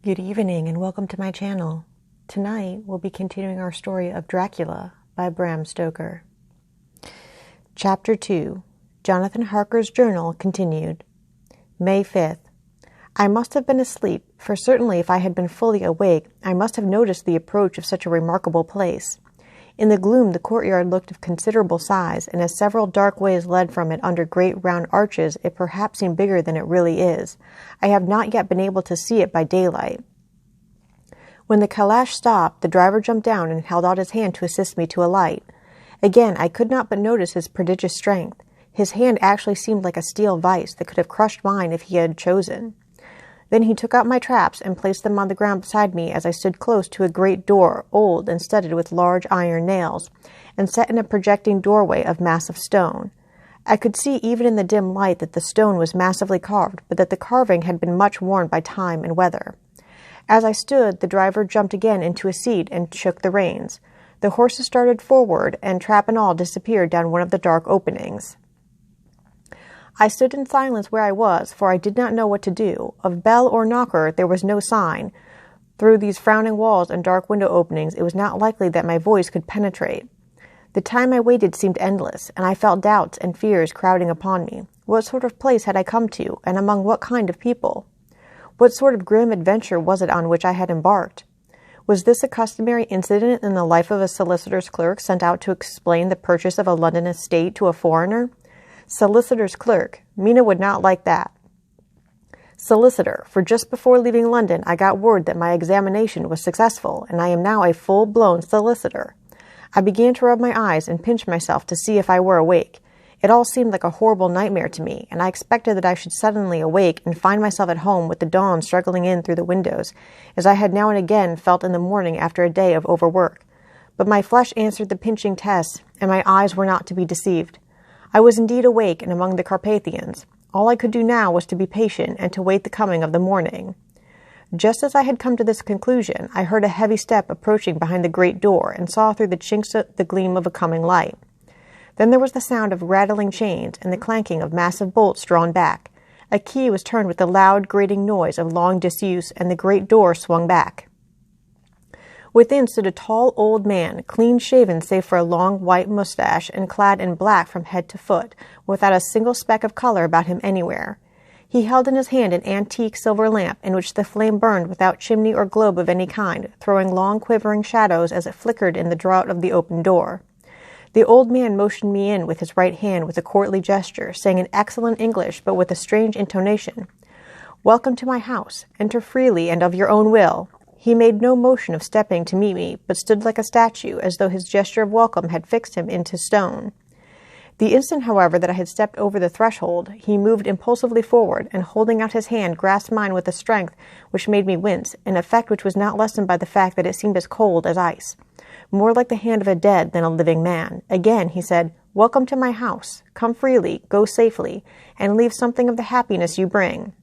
Good evening and welcome to my channel. Tonight we'll be continuing our story of Dracula by Bram Stoker. Chapter 2. Jonathan Harker's Journal continued. May 5th. I must have been asleep, for certainly if I had been fully awake, I must have noticed the approach of such a remarkable place. In the gloom the courtyard looked of considerable size, and as several dark ways led from it under great round arches, it perhaps seemed bigger than it really is. I have not yet been able to see it by daylight. When the calash stopped, the driver jumped down and held out his hand to assist me to alight. Again, I could not but notice his prodigious strength. His hand actually seemed like a steel vice that could have crushed mine if he had chosen. Then he took out my traps and placed them on the ground beside me as I stood close to a great door, old and studded with large iron nails, and set in a projecting doorway of massive stone. I could see even in the dim light that the stone was massively carved, but that the carving had been much worn by time and weather. As I stood, the driver jumped again into a seat and shook the reins. The horses started forward, and trap and all disappeared down one of the dark openings. I stood in silence where I was, for I did not know what to do. Of bell or knocker there was no sign. Through these frowning walls and dark window openings it was not likely that my voice could penetrate. The time I waited seemed endless, and I felt doubts and fears crowding upon me. What sort of place had I come to, and among what kind of people? What sort of grim adventure was it on which I had embarked? Was this a customary incident in the life of a solicitor's clerk sent out to explain the purchase of a London estate to a foreigner? Solicitor's clerk. Mina would not like that. Solicitor, for just before leaving London I got word that my examination was successful, and I am now a full-blown solicitor. I began to rub my eyes and pinch myself to see if I were awake. It all seemed like a horrible nightmare to me, and I expected that I should suddenly awake and find myself at home with the dawn struggling in through the windows, as I had now and again felt in the morning after a day of overwork. But my flesh answered the pinching test, and my eyes were not to be deceived. I was indeed awake and among the Carpathians. All I could do now was to be patient and to wait the coming of the morning. Just as I had come to this conclusion, I heard a heavy step approaching behind the great door and saw through the chinks the gleam of a coming light. Then there was the sound of rattling chains and the clanking of massive bolts drawn back. A key was turned with the loud, grating noise of long disuse, and the great door swung back. Within stood a tall old man, clean-shaven save for a long white mustache and clad in black from head to foot, without a single speck of color about him anywhere. He held in his hand an antique silver lamp in which the flame burned without chimney or globe of any kind, throwing long quivering shadows as it flickered in the draught of the open door. The old man motioned me in with his right hand with a courtly gesture, saying in excellent English but with a strange intonation, "Welcome to my house. Enter freely and of your own will." He made no motion of stepping to meet me, but stood like a statue, as though his gesture of welcome had fixed him into stone. The instant, however, that I had stepped over the threshold, he moved impulsively forward, and holding out his hand, grasped mine with a strength which made me wince, an effect which was not lessened by the fact that it seemed as cold as ice, more like the hand of a dead than a living man. Again he said, "Welcome to my house. Come freely, go safely, and leave something of the happiness you bring."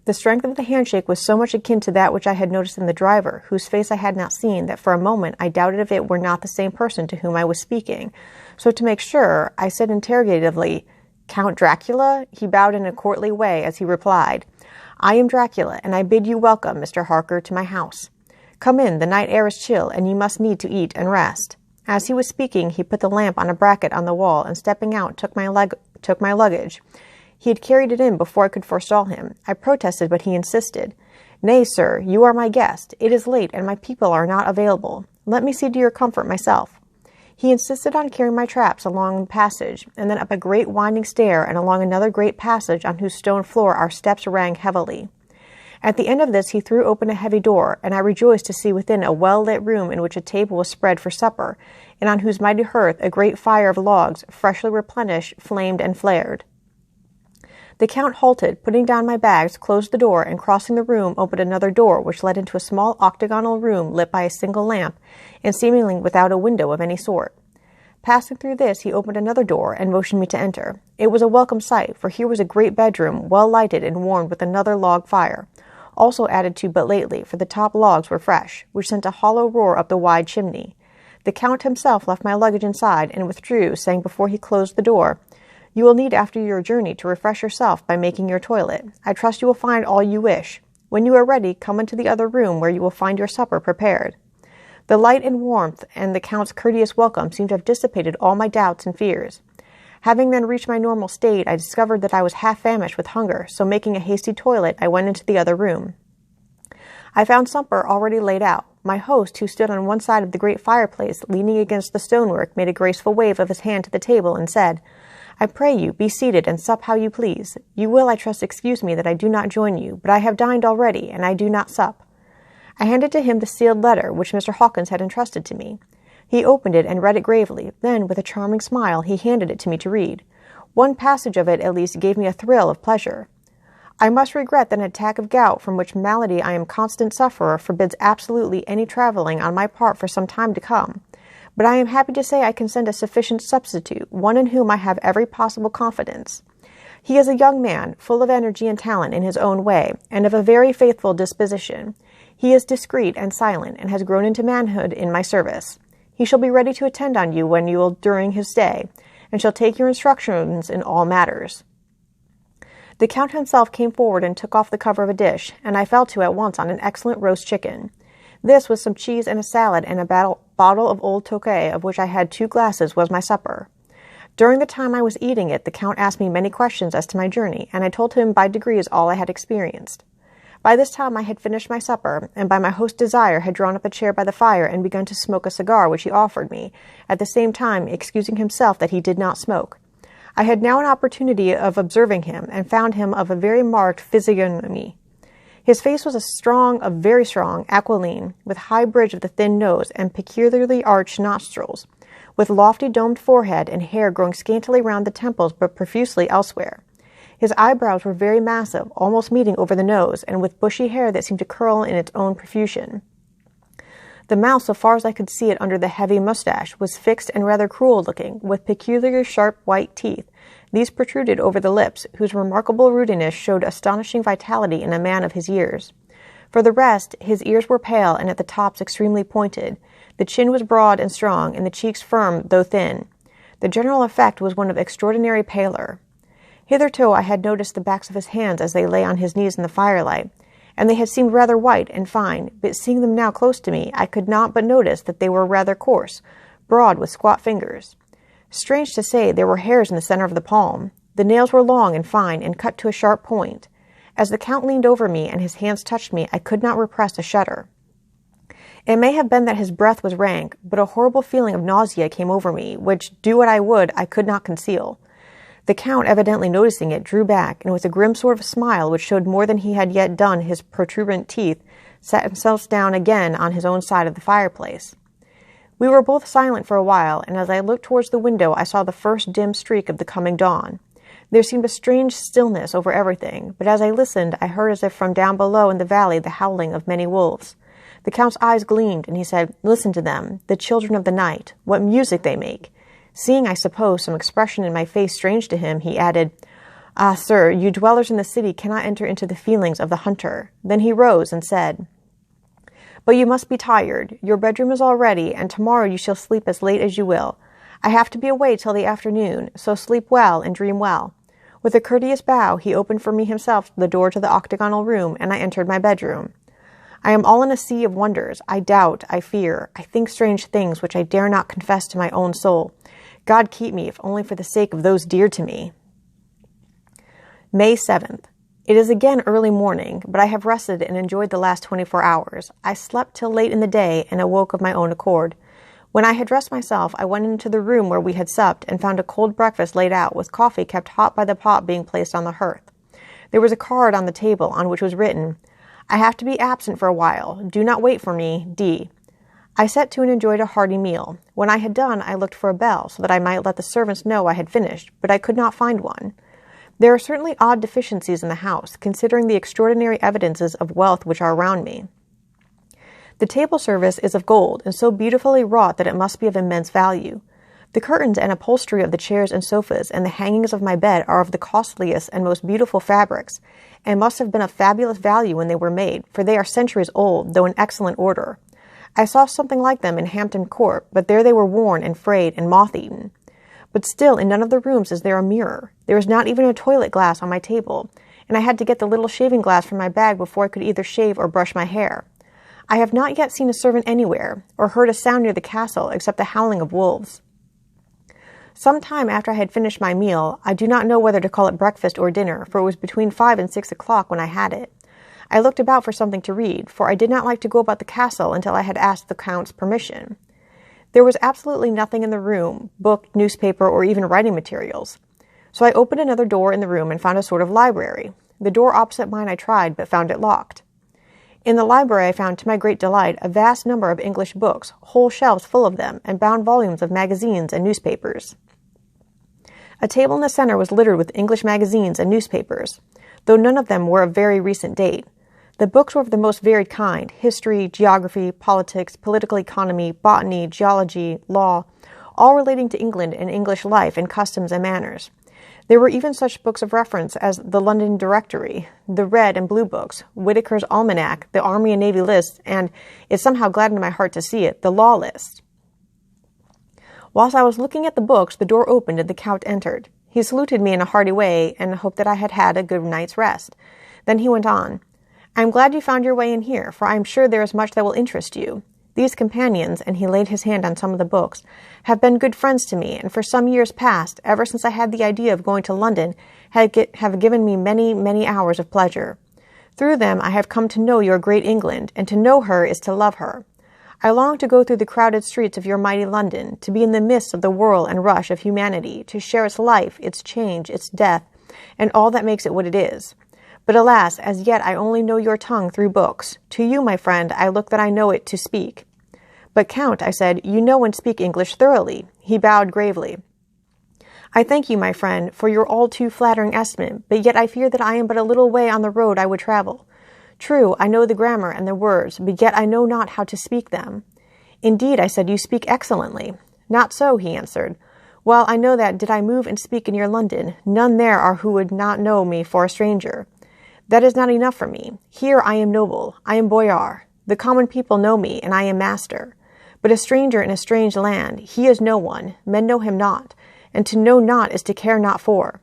The strength of the handshake was so much akin to that which I had noticed in the driver, whose face I had not seen, that for a moment I doubted if it were not the same person to whom I was speaking. So to make sure, I said interrogatively, "Count Dracula?" He bowed in a courtly way as he replied, "I am Dracula, and I bid you welcome, Mr. Harker, to my house. Come in, the night air is chill, and you must need to eat and rest." As he was speaking, he put the lamp on a bracket on the wall, and stepping out, took my luggage. He had carried it in before I could forestall him. I protested, but he insisted. "Nay, sir, you are my guest. It is late, and my people are not available. Let me see to your comfort myself." He insisted on carrying my traps along the passage, and then up a great winding stair, and along another great passage on whose stone floor our steps rang heavily. At the end of this he threw open a heavy door, and I rejoiced to see within a well-lit room in which a table was spread for supper, and on whose mighty hearth a great fire of logs, freshly replenished, flamed and flared. The Count halted, putting down my bags, closed the door, and crossing the room opened another door which led into a small octagonal room lit by a single lamp, and seemingly without a window of any sort. Passing through this, he opened another door and motioned me to enter. It was a welcome sight, for here was a great bedroom, well lighted and warmed with another log fire, also added to but lately, for the top logs were fresh, which sent a hollow roar up the wide chimney. The Count himself left my luggage inside and withdrew, saying before he closed the door, "You will need after your journey to refresh yourself by making your toilet. I trust you will find all you wish. When you are ready, come into the other room where you will find your supper prepared." The light and warmth and the Count's courteous welcome seemed to have dissipated all my doubts and fears. Having then reached my normal state, I discovered that I was half famished with hunger, so making a hasty toilet, I went into the other room. I found supper already laid out. My host, who stood on one side of the great fireplace, leaning against the stonework, made a graceful wave of his hand to the table and said, "I pray you, be seated and sup how you please. You will, I trust, excuse me that I do not join you, but I have dined already, and I do not sup." I handed to him the sealed letter which Mr. Hawkins had entrusted to me. He opened it and read it gravely. Then, with a charming smile, he handed it to me to read. One passage of it, at least, gave me a thrill of pleasure. "I must regret that an attack of gout, from which malady I am constant sufferer, forbids absolutely any traveling on my part for some time to come. But I am happy to say I can send a sufficient substitute, one in whom I have every possible confidence. He is a young man, full of energy and talent in his own way, and of a very faithful disposition. He is discreet and silent, and has grown into manhood in my service. He shall be ready to attend on you when you will during his stay, and shall take your instructions in all matters." The Count himself came forward and took off the cover of a dish, and I fell to at once on an excellent roast chicken. This, with some cheese and a salad and a bottle of old Tokay, of which I had 2 glasses, was my supper. During the time I was eating it, the Count asked me many questions as to my journey, and I told him by degrees all I had experienced. By this time I had finished my supper, and by my host's desire had drawn up a chair by the fire and begun to smoke a cigar which he offered me, at the same time excusing himself that he did not smoke. I had now an opportunity of observing him, and found him of a very marked physiognomy. His face was a very strong, aquiline, with high bridge of the thin nose and peculiarly arched nostrils, with lofty domed forehead and hair growing scantily round the temples but profusely elsewhere. His eyebrows were very massive, almost meeting over the nose, and with bushy hair that seemed to curl in its own profusion. The mouth, so far as I could see it under the heavy moustache, was fixed and rather cruel-looking, with peculiarly sharp white teeth. These protruded over the lips, whose remarkable rudiness showed astonishing vitality in a man of his years. For the rest, his ears were pale and at the tops extremely pointed. The chin was broad and strong, and the cheeks firm, though thin. The general effect was one of extraordinary pallor. Hitherto I had noticed the backs of his hands as they lay on his knees in the firelight, and they had seemed rather white and fine, but seeing them now close to me, I could not but notice that they were rather coarse, broad with squat fingers. Strange to say, there were hairs in the center of the palm. The nails were long and fine, and cut to a sharp point. As the Count leaned over me and his hands touched me, I could not repress a shudder. It may have been that his breath was rank, but a horrible feeling of nausea came over me, which, do what I would, I could not conceal. The Count, evidently noticing it, drew back, and with a grim sort of smile which showed more than he had yet done his protuberant teeth, sat himself down again on his own side of the fireplace. We were both silent for a while, and as I looked towards the window I saw the first dim streak of the coming dawn. There seemed a strange stillness over everything, but as I listened I heard as if from down below in the valley the howling of many wolves. The Count's eyes gleamed, and he said, "Listen to them, the children of the night, what music they make." Seeing, I suppose, some expression in my face strange to him, he added, "Ah, sir, you dwellers in the city cannot enter into the feelings of the hunter." Then he rose and said, "But you must be tired. Your bedroom is all ready, and tomorrow you shall sleep as late as you will. I have to be away till the afternoon, so sleep well and dream well." With a courteous bow, he opened for me himself the door to the octagonal room, and I entered my bedroom. I am all in a sea of wonders. I doubt, I fear, I think strange things which I dare not confess to my own soul. God keep me, if only for the sake of those dear to me. May 7th. It is again early morning, but I have rested and enjoyed the last 24 hours. I slept till late in the day and awoke of my own accord. When I had dressed myself, I went into the room where we had supped and found a cold breakfast laid out, with coffee kept hot by the pot being placed on the hearth. There was a card on the table on which was written, "I have to be absent for a while. Do not wait for me, D." I set to and enjoyed a hearty meal. When I had done, I looked for a bell, so that I might let the servants know I had finished, but I could not find one. There are certainly odd deficiencies in the house, considering the extraordinary evidences of wealth which are around me. The table service is of gold, and so beautifully wrought that it must be of immense value. The curtains and upholstery of the chairs and sofas and the hangings of my bed are of the costliest and most beautiful fabrics, and must have been of fabulous value when they were made, for they are centuries old, though in excellent order. I saw something like them in Hampton Court, but there they were worn and frayed and moth-eaten. But still, in none of the rooms is there a mirror. There is not even a toilet glass on my table, and I had to get the little shaving glass from my bag before I could either shave or brush my hair. I have not yet seen a servant anywhere, or heard a sound near the castle except the howling of wolves. Some time after I had finished my meal, I do not know whether to call it breakfast or dinner, for it was between 5 and 6 o'clock when I had it. I looked about for something to read, for I did not like to go about the castle until I had asked the Count's permission. There was absolutely nothing in the room, book, newspaper, or even writing materials. So I opened another door in the room and found a sort of library. The door opposite mine I tried, but found it locked. In the library I found, to my great delight, a vast number of English books, whole shelves full of them, and bound volumes of magazines and newspapers. A table in the center was littered with English magazines and newspapers, though none of them were of very recent date. The books were of the most varied kind: history, geography, politics, political economy, botany, geology, law, all relating to England and English life and customs and manners. There were even such books of reference as the London Directory, the Red and Blue Books, Whitaker's Almanac, the Army and Navy Lists, and, it somehow gladdened my heart to see it, the Law List. Whilst I was looking at the books, the door opened and the Count entered. He saluted me in a hearty way and hoped that I had had a good night's rest. Then he went on, "I am glad you found your way in here, for I am sure there is much that will interest you. These companions," and he laid his hand on some of the books, "have been good friends to me, and for some years past, ever since I had the idea of going to London, have given me many, many hours of pleasure. Through them I have come to know your great England, and to know her is to love her. I long to go through the crowded streets of your mighty London, to be in the midst of the whirl and rush of humanity, to share its life, its change, its death, and all that makes it what it is. But alas, as yet I only know your tongue through books. To you, my friend, I look that I know it to speak." "But, Count," I said, "you know and speak English thoroughly." He bowed gravely. "I thank you, my friend, for your all too flattering estimate, but yet I fear that I am but a little way on the road I would travel. True, I know the grammar and the words, but yet I know not how to speak them." "Indeed," I said, "you speak excellently." "Not so," he answered. "Well, I know that, did I move and speak in your London, none there are who would not know me for a stranger. That is not enough for me. Here I am noble, I am boyar. The common people know me, and I am master. But a stranger in a strange land, he is no one, men know him not, and to know not is to care not for.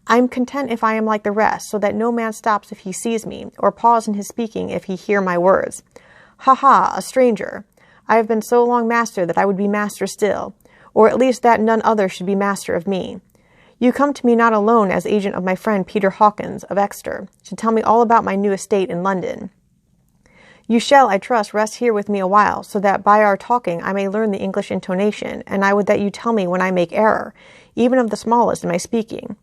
I am content if I am like the rest, so that no man stops if he sees me, or pause in his speaking if he hear my words. Ha ha, a stranger! I have been so long master that I would be master still, or at least that none other should be master of me. You come to me not alone as agent of my friend Peter Hawkins of Exeter, to tell me all about my new estate in London. You shall, I trust, rest here with me a while, so that by our talking I may learn the English intonation, and I would that you tell me when I make error, even of the smallest, in my speaking.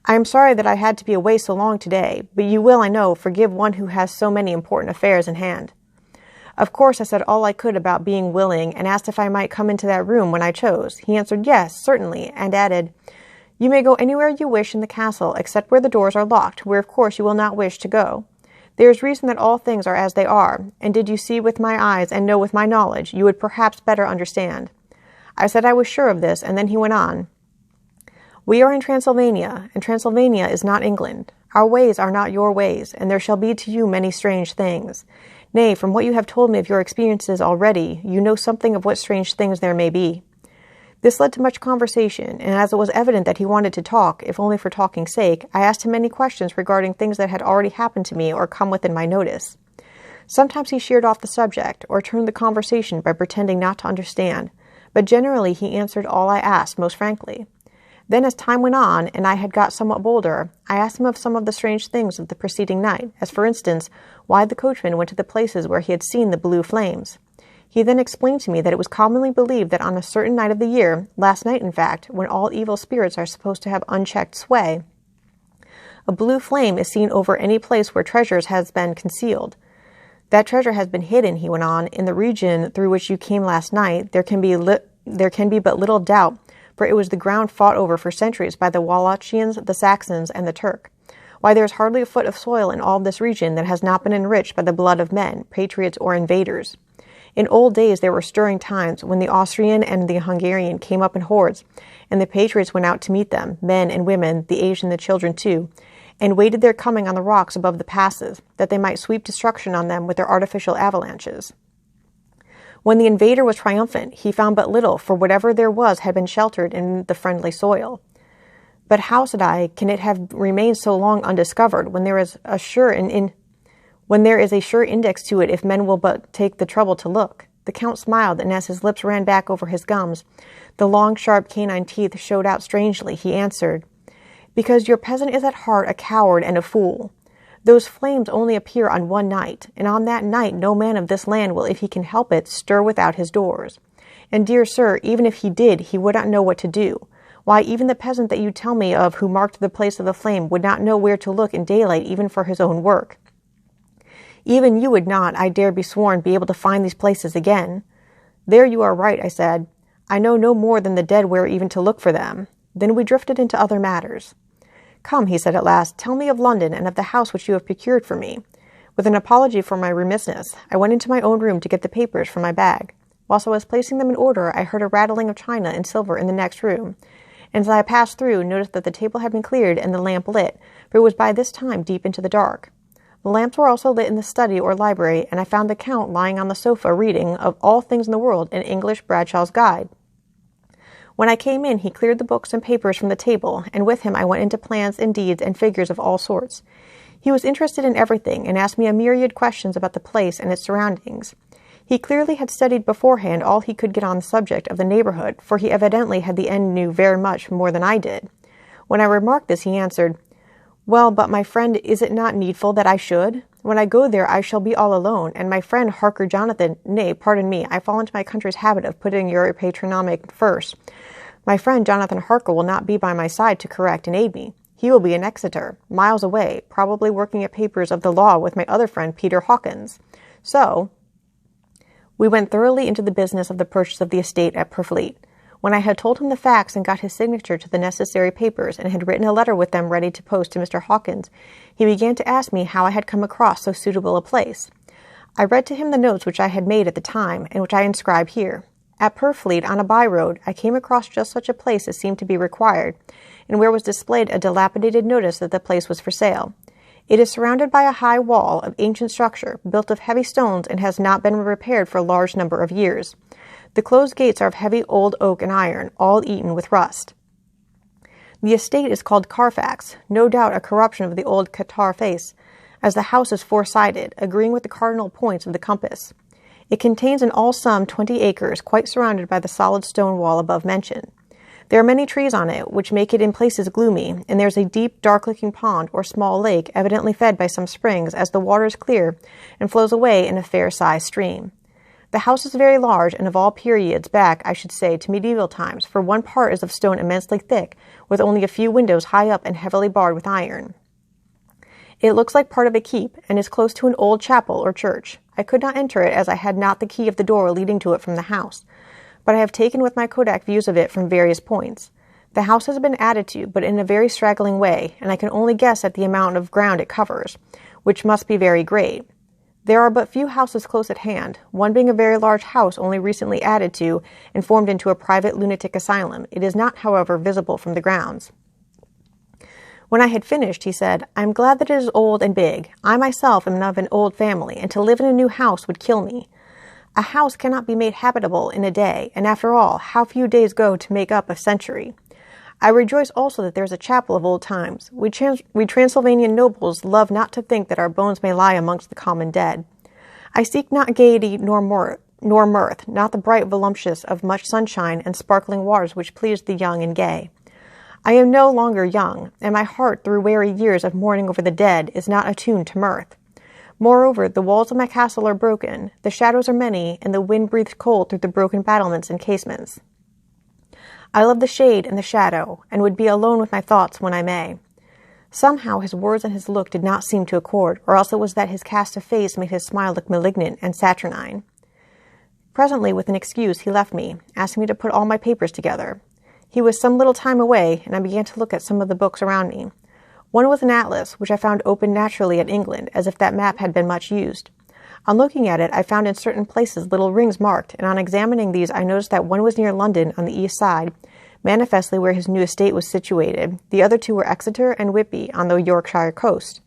I am sorry that I had to be away so long today, but you will, I know, forgive one who has so many important affairs in hand." Of course, I said all I could about being willing, and asked if I might come into that room when I chose. He answered yes, certainly, and added, "You may go anywhere you wish in the castle, except where the doors are locked, where of course you will not wish to go. There is reason that all things are as they are, and did you see with my eyes and know with my knowledge, you would perhaps better understand." I said I was sure of this, and then he went on, "We are in Transylvania, and Transylvania is not England. Our ways are not your ways, and there shall be to you many strange things. Nay, from what you have told me of your experiences already, you know something of what strange things there may be." This led to much conversation, and as it was evident that he wanted to talk, if only for talking's sake, I asked him many questions regarding things that had already happened to me or come within my notice. Sometimes he sheered off the subject, or turned the conversation by pretending not to understand, but generally he answered all I asked most frankly. Then as time went on, and I had got somewhat bolder, I asked him of some of the strange things of the preceding night, as for instance, why the coachman went to the places where he had seen the blue flames. He then explained to me that it was commonly believed that on a certain night of the year, last night in fact, when all evil spirits are supposed to have unchecked sway, a blue flame is seen over any place where treasures has been concealed. That treasure has been hidden, he went on, in the region through which you came last night. There can be but little doubt, for it was the ground fought over for centuries by the Wallachians, the Saxons, and the Turk. Why, there is hardly a foot of soil in all this region that has not been enriched by the blood of men, patriots or invaders. In old days there were stirring times when the Austrian and the Hungarian came up in hordes, and the patriots went out to meet them, men and women, the aged and the children too, and waited their coming on the rocks above the passes, that they might sweep destruction on them with their artificial avalanches. When the invader was triumphant, he found but little, for whatever there was had been sheltered in the friendly soil. But how, said I, can it have remained so long undiscovered, when there is a sure index to it if men will but take the trouble to look? The Count smiled, and as his lips ran back over his gums, the long, sharp canine teeth showed out strangely, he answered, "Because your peasant is at heart a coward and a fool. Those flames only appear on one night, and on that night no man of this land will, if he can help it, stir without his doors. And, dear sir, even if he did, he would not know what to do. Why, even the peasant that you tell me of who marked the place of the flame would not know where to look in daylight even for his own work. Even you would not, I dare be sworn, be able to find these places again." "There you are right," I said. "I know no more than the dead where even to look for them." Then we drifted into other matters. "Come," he said at last, "tell me of London and of the house which you have procured for me." With an apology for my remissness, I went into my own room to get the papers from my bag. Whilst I was placing them in order, I heard a rattling of china and silver in the next room, and as I passed through, noticed that the table had been cleared and the lamp lit, for it was by this time deep into the dark. The lamps were also lit in the study or library, and I found the Count lying on the sofa reading, of all things in the world, an English Bradshaw's Guide. When I came in, he cleared the books and papers from the table, and with him I went into plans and deeds and figures of all sorts. He was interested in everything, and asked me a myriad questions about the place and its surroundings. He clearly had studied beforehand all he could get on the subject of the neighborhood, for he evidently had the end knew very much more than I did. When I remarked this, he answered, "Well, but my friend, is it not needful that I should? When I go there I shall be all alone, and my friend Harker Jonathan, nay, pardon me, I fall into my country's habit of putting your patronymic first. My friend Jonathan Harker will not be by my side to correct and aid me. He will be in Exeter, miles away, probably working at papers of the law with my other friend Peter Hawkins. So we went thoroughly into the business of the purchase of the estate at Purfleet. When I had told him the facts and got his signature to the necessary papers, and had written a letter with them ready to post to Mr. Hawkins, he began to ask me how I had come across so suitable a place. I read to him the notes which I had made at the time, and which I inscribe here. At Purfleet, on a by-road, I came across just such a place as seemed to be required, and where was displayed a dilapidated notice that the place was for sale. It is surrounded by a high wall of ancient structure, built of heavy stones, and has not been repaired for a large number of years. The closed gates are of heavy old oak and iron, all eaten with rust. The estate is called Carfax, no doubt a corruption of the old Catar face, as the house is four-sided, agreeing with the cardinal points of the compass. It contains in all sum 20 acres, quite surrounded by the solid stone wall above mentioned. There are many trees on it, which make it in places gloomy, and there is a deep, dark-looking pond or small lake, evidently fed by some springs, as the water is clear and flows away in a fair-sized stream. The house is very large, and of all periods back, I should say, to medieval times, for one part is of stone immensely thick, with only a few windows high up and heavily barred with iron. It looks like part of a keep, and is close to an old chapel or church. I could not enter it, as I had not the key of the door leading to it from the house, but I have taken with my kodak views of it from various points. The house has been added to, but in a very straggling way, and I can only guess at the amount of ground it covers, which must be very great. There are but few houses close at hand, one being a very large house only recently added to and formed into a private lunatic asylum. It is not, however, visible from the grounds. When I had finished, he said, "I am glad that it is old and big. I myself am of an old family, and to live in a new house would kill me. A house cannot be made habitable in a day, and after all, how few days go to make up a century. I rejoice also that there is a chapel of old times. We Transylvanian nobles love not to think that our bones may lie amongst the common dead. I seek not gaiety nor mirth, not the bright voluptuous of much sunshine and sparkling waters which please the young and gay. I am no longer young, and my heart, through weary years of mourning over the dead, is not attuned to mirth. Moreover, the walls of my castle are broken, the shadows are many, and the wind breathes cold through the broken battlements and casements. I love the shade and the shadow, and would be alone with my thoughts when I may." Somehow his words and his look did not seem to accord, or else it was that his cast of face made his smile look malignant and saturnine. Presently, with an excuse, he left me, asking me to put all my papers together. He was some little time away, and I began to look at some of the books around me. One was an atlas, which I found open naturally at England, as if that map had been much used. On looking at it, I found in certain places little rings marked, and on examining these I noticed that one was near London on the east side, manifestly where his new estate was situated. The other two were Exeter and Whitby on the Yorkshire coast.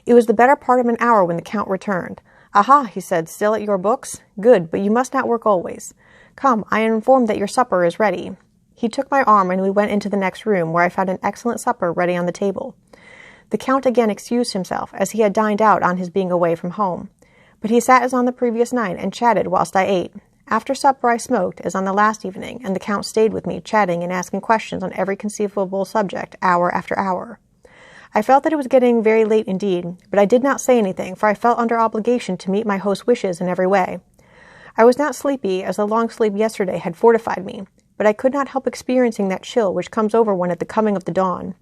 It was the better part of an hour when the Count returned. "Aha," he said, "still at your books? Good, but you must not work always. Come, I am informed that your supper is ready." He took my arm and we went into the next room, where I found an excellent supper ready on the table. The Count again excused himself, as he had dined out on his being away from home. But he sat as on the previous night and chatted whilst I ate. After supper I smoked, as on the last evening, and the Count stayed with me, chatting and asking questions on every conceivable subject, hour after hour. I felt that it was getting very late indeed, but I did not say anything, for I felt under obligation to meet my host's wishes in every way. I was not sleepy, as the long sleep yesterday had fortified me, but I could not help experiencing that chill which comes over one at the coming of the dawn,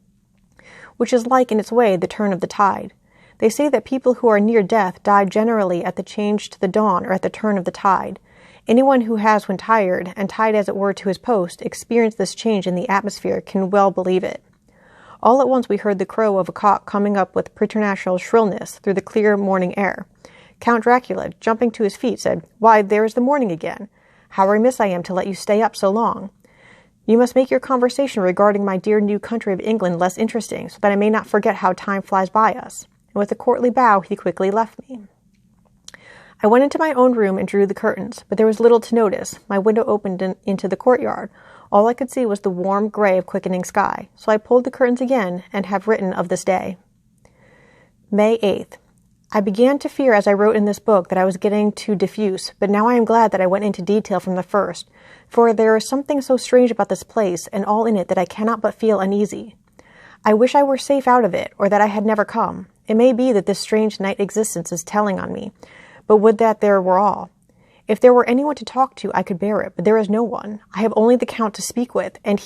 which is like in its way the turn of the tide. They say that people who are near death die generally at the change to the dawn or at the turn of the tide. Anyone who has, when tired, and tied as it were to his post, experienced this change in the atmosphere can well believe it. All at once we heard the crow of a cock coming up with preternatural shrillness through the clear morning air. Count Dracula, jumping to his feet, said, "Why, there is the morning again. How remiss I am to let you stay up so long. You must make your conversation regarding my dear new country of England less interesting, so that I may not forget how time flies by us." And with a courtly bow he quickly left me. I went into my own room and drew the curtains, but there was little to notice. My window opened into the courtyard. All I could see was the warm gray of quickening sky, so I pulled the curtains again and have written of this day. May 8th. I began to fear as I wrote in this book that I was getting too diffuse, but now I am glad that I went into detail from the first, for there is something so strange about this place and all in it that I cannot but feel uneasy. I wish I were safe out of it, or that I had never come. It may be that this strange night existence is telling on me, but would that there were all. If there were anyone to talk to, I could bear it, but there is no one. I have only the Count to speak with, and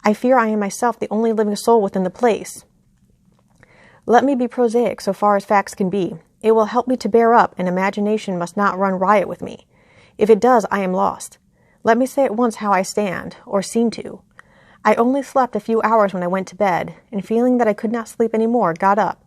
I fear I am myself the only living soul within the place. Let me be prosaic so far as facts can be. It will help me to bear up, and imagination must not run riot with me. If it does, I am lost. Let me say at once how I stand, or seem to. I only slept a few hours when I went to bed, and feeling that I could not sleep any more, got up.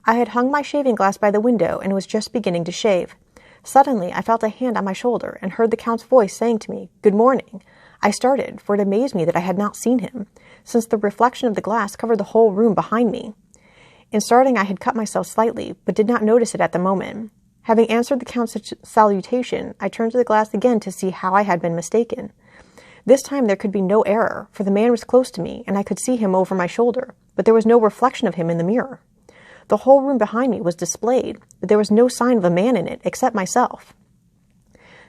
I had hung my shaving glass by the window and was just beginning to shave. Suddenly I felt a hand on my shoulder and heard the Count's voice saying to me, "Good morning." I started, for it amazed me that I had not seen him, since the reflection of the glass covered the whole room behind me. In starting I had cut myself slightly, but did not notice it at the moment. Having answered the Count's salutation, I turned to the glass again to see how I had been mistaken. This time there could be no error, for the man was close to me, and I could see him over my shoulder, but there was no reflection of him in the mirror. The whole room behind me was displayed, but there was no sign of a man in it, except myself.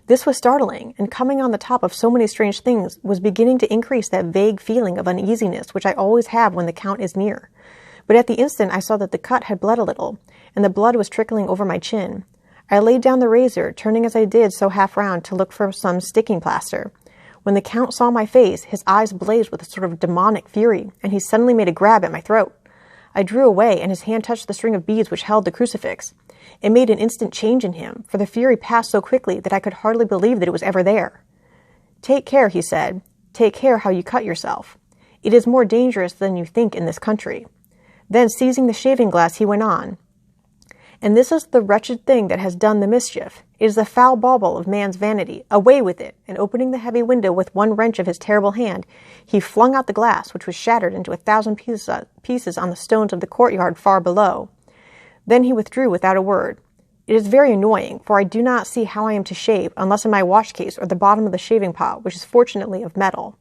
This was startling, and coming on the top of so many strange things, was beginning to increase that vague feeling of uneasiness which I always have when the Count is near. But at the instant I saw that the cut had bled a little, and the blood was trickling over my chin. I laid down the razor, turning as I did so half round to look for some sticking plaster. When the Count saw my face, his eyes blazed with a sort of demonic fury, and he suddenly made a grab at my throat. I drew away, and his hand touched the string of beads which held the crucifix. It made an instant change in him, for the fury passed so quickly that I could hardly believe that it was ever there. "Take care," he said. "Take care how you cut yourself. It is more dangerous than you think in this country." Then, seizing the shaving glass, he went on. "And this is the wretched thing that has done the mischief. It is the foul bauble of man's vanity. Away with it!" And opening the heavy window with one wrench of his terrible hand, he flung out the glass, which was shattered into 1,000 pieces on the stones of the courtyard far below. Then he withdrew without a word. It is very annoying, for I do not see how I am to shave, unless in my wash case or the bottom of the shaving pot, which is fortunately of metal.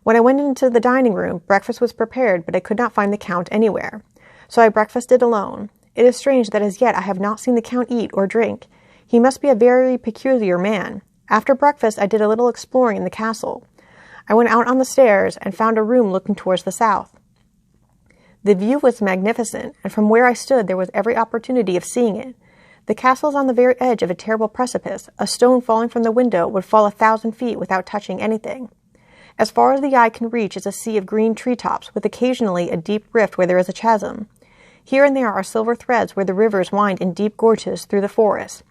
When I went into the dining room, breakfast was prepared, but I could not find the Count anywhere. So I breakfasted alone. It is strange that as yet I have not seen the Count eat or drink. He must be a very peculiar man. After breakfast I did a little exploring in the castle. I went out on the stairs and found a room looking towards the south. The view was magnificent, and from where I stood there was every opportunity of seeing it. The castle is on the very edge of a terrible precipice. A stone falling from the window would fall 1,000 feet without touching anything. As far as the eye can reach is a sea of green treetops, with occasionally a deep rift where there is a chasm. Here and there are silver threads where the rivers wind in deep gorges through the forest.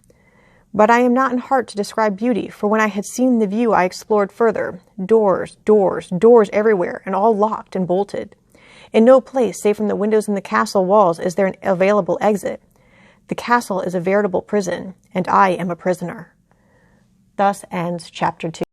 But I am not in heart to describe beauty, for when I had seen the view I explored further. Doors, doors, doors everywhere, and all locked and bolted. In no place, save from the windows in the castle walls, is there an available exit. The castle is a veritable prison, and I am a prisoner. Thus ends Chapter 2.